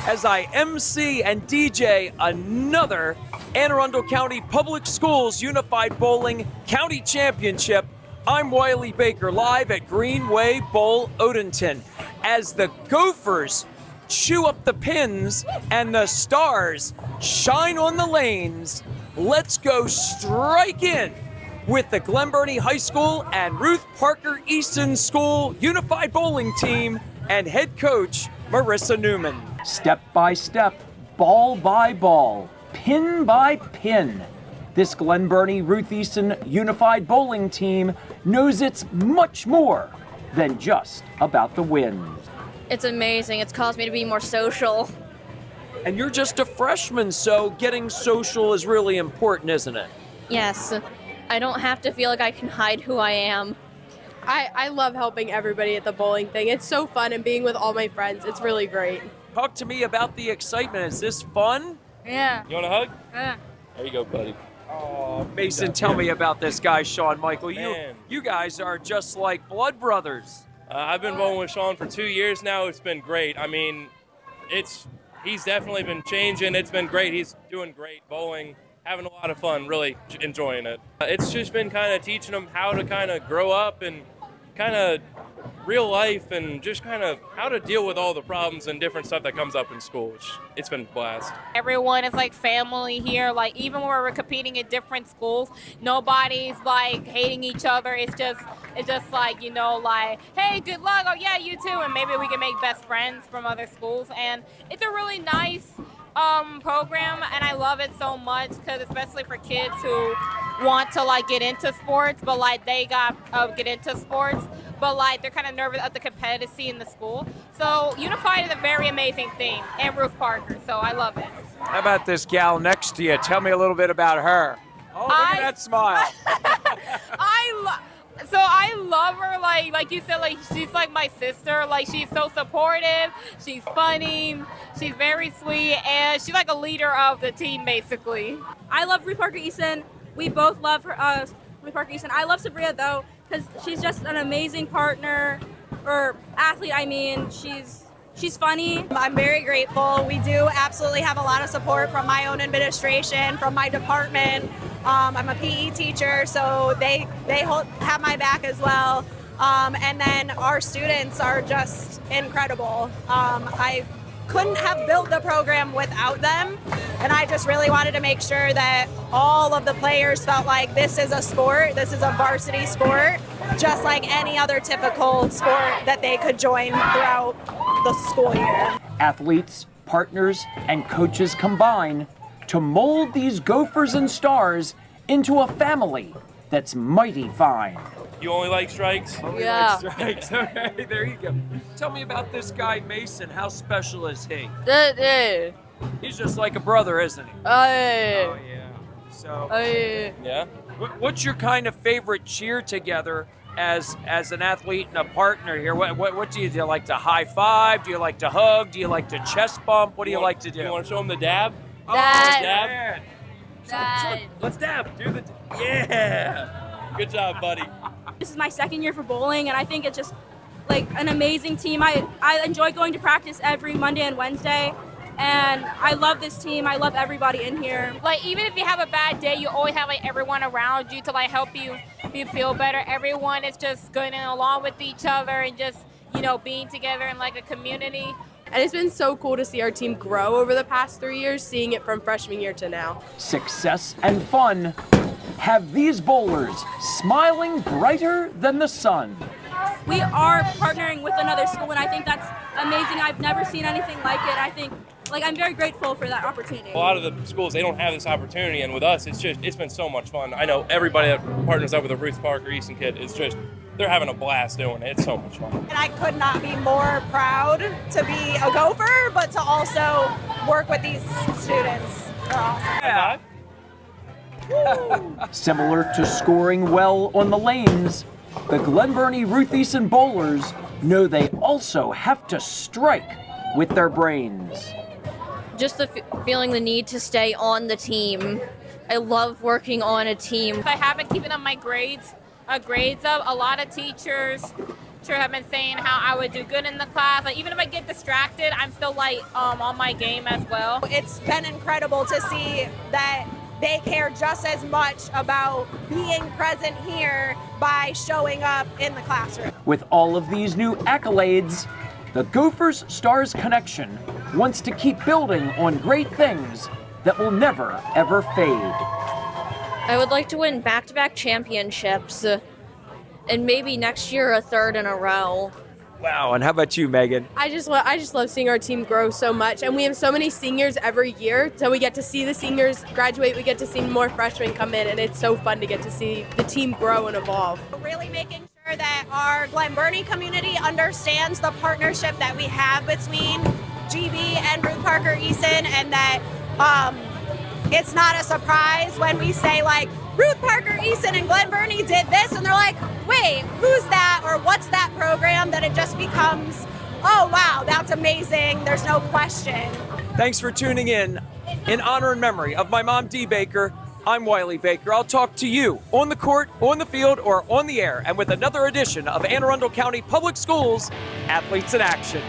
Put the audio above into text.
as I MC and DJ another Anne Arundel County Public Schools Unified Bowling County Championship. I'm Wiley Baker, live at Greenway Bowl, Odenton, as the Gophers chew up the pins and the stars shine on the lanes. Let's go strike in with the Glen Burnie High School and Ruth Parker Eason School Unified Bowling Team and head coach Marissa Newman. Step by step, ball by ball, pin by pin, this Glen Burnie Ruth Eason Unified Bowling Team knows it's much more than just about the wins. It's amazing. It's caused me to be more social. And you're just a freshman, so getting social is really important, isn't it? Yes. I don't have to feel like I can hide who I am. I love helping everybody at the bowling thing. It's so fun, and being with all my friends, it's really great. Talk to me about the excitement. Is this fun? Yeah. You want a hug? Yeah. There you go, buddy. Oh, Mason, tell me about this guy, Shawn Michael. Man. You guys are just like blood brothers. I've been bowling with Shawn for 2 years now. It's been great. I mean, he's definitely been changing. It's been great. He's doing great bowling, having a lot of fun, really enjoying it. It's just been kind of teaching him how to kind of grow up and kind of real life and just kind of how to deal with all the problems and different stuff that comes up in school. It's been a blast. Everyone is like family here. Like even when we're competing in different schools, nobody's like hating each other. It's just like, you know, like, hey, good luck. Oh yeah, you too. And maybe we can make best friends from other schools. And it's a really nice program, and I love it so much because especially for kids who want to like get into sports, but like they got get into sports, but like they're kind of nervous of the competitive in the school. So Unified is a very amazing thing, and Ruth Parker, so I love it. How about this gal next to you? Tell me a little bit about her. Oh, look at that smile. I love her, like you said, like she's like my sister. Like she's so supportive, she's funny, she's very sweet, and she's like a leader of the team basically. I love Ruth Parker Eason. We both love her, Ruth Parker Eason. I love Sabrina though, because she's just an amazing partner, or athlete. I mean, she's funny. I'm very grateful. We do absolutely have a lot of support from my own administration, from my department. I'm a PE teacher, so they have my back as well. And then our students are just incredible. I couldn't have built the program without them, and I just really wanted to make sure that all of the players felt like this is a sport, this is a varsity sport, just like any other typical sport that they could join throughout the school year. Athletes, partners, and coaches combine to mold these Gophers and Stars into a family that's mighty fine. You only like strikes? Yeah. Strikes. Okay, there you go. Tell me about this guy, Mason. How special is he? He's just like a brother, isn't he? Oh, yeah. So, Yeah. what's your kind of favorite cheer together as an athlete and a partner here? What do you do? You like to high five? Do you like to hug? Do you like to chest bump? What do you like to do? You want to show him the dab? Dad. Dab? Man. Dad. Let's dab. Do the yeah. Good job, buddy. This is my second year for bowling, and I think it's just like an amazing team. I enjoy going to practice every Monday and Wednesday, and I love this team. I love everybody in here. Like even if you have a bad day, you always have like everyone around you to like help you feel better. Everyone is just going along with each other and just, you know, being together in like a community. And it's been so cool to see our team grow over the past 3 years, seeing it from freshman year to now. Success and fun have these bowlers smiling brighter than the sun. We are partnering with another school, and I think that's amazing. I've never seen anything like it. I think, like, I'm very grateful for that opportunity. A lot of the schools, they don't have this opportunity, and with us, it's been so much fun. I know everybody that partners up with a Ruth Parker Eason kid is just, they're having a blast doing it. It's so much fun. And I could not be more proud to be a Gopher, but to also work with these students. They're awesome. Yeah. Similar to scoring well on the lanes, the Glen Burnie Ruth Eason bowlers know they also have to strike with their brains. Just feeling the need to stay on the team. I love working on a team. If I haven't keeping up my grades up, a lot of teachers teacher have been saying how I would do good in the class. Like even if I get distracted, I'm still like on my game as well. It's been incredible to see that they care just as much about being present here by showing up in the classroom. With all of these new accolades, the Gophers Stars Connection wants to keep building on great things that will never, ever fade. I would like to win back-to-back championships, and maybe next year a third in a row. Wow, and how about you, Megan? I just love seeing our team grow so much, and we have so many seniors every year, so we get to see the seniors graduate, we get to see more freshmen come in, and it's so fun to get to see the team grow and evolve. Really making sure that our Glen Burnie community understands the partnership that we have between GB and Ruth Parker Eason, and that it's not a surprise when we say like Ruth Parker Eason and Glen Burnie did this, and they're like, wait, who's that, or what's that program? That it just becomes, oh wow, that's amazing, there's no question. Thanks for tuning in honor and memory of my mom, Dee Baker. I'm Wiley Baker. I'll talk to you on the court, on the field, or on the air, and with another edition of Anne Arundel County Public Schools Athletes in Action.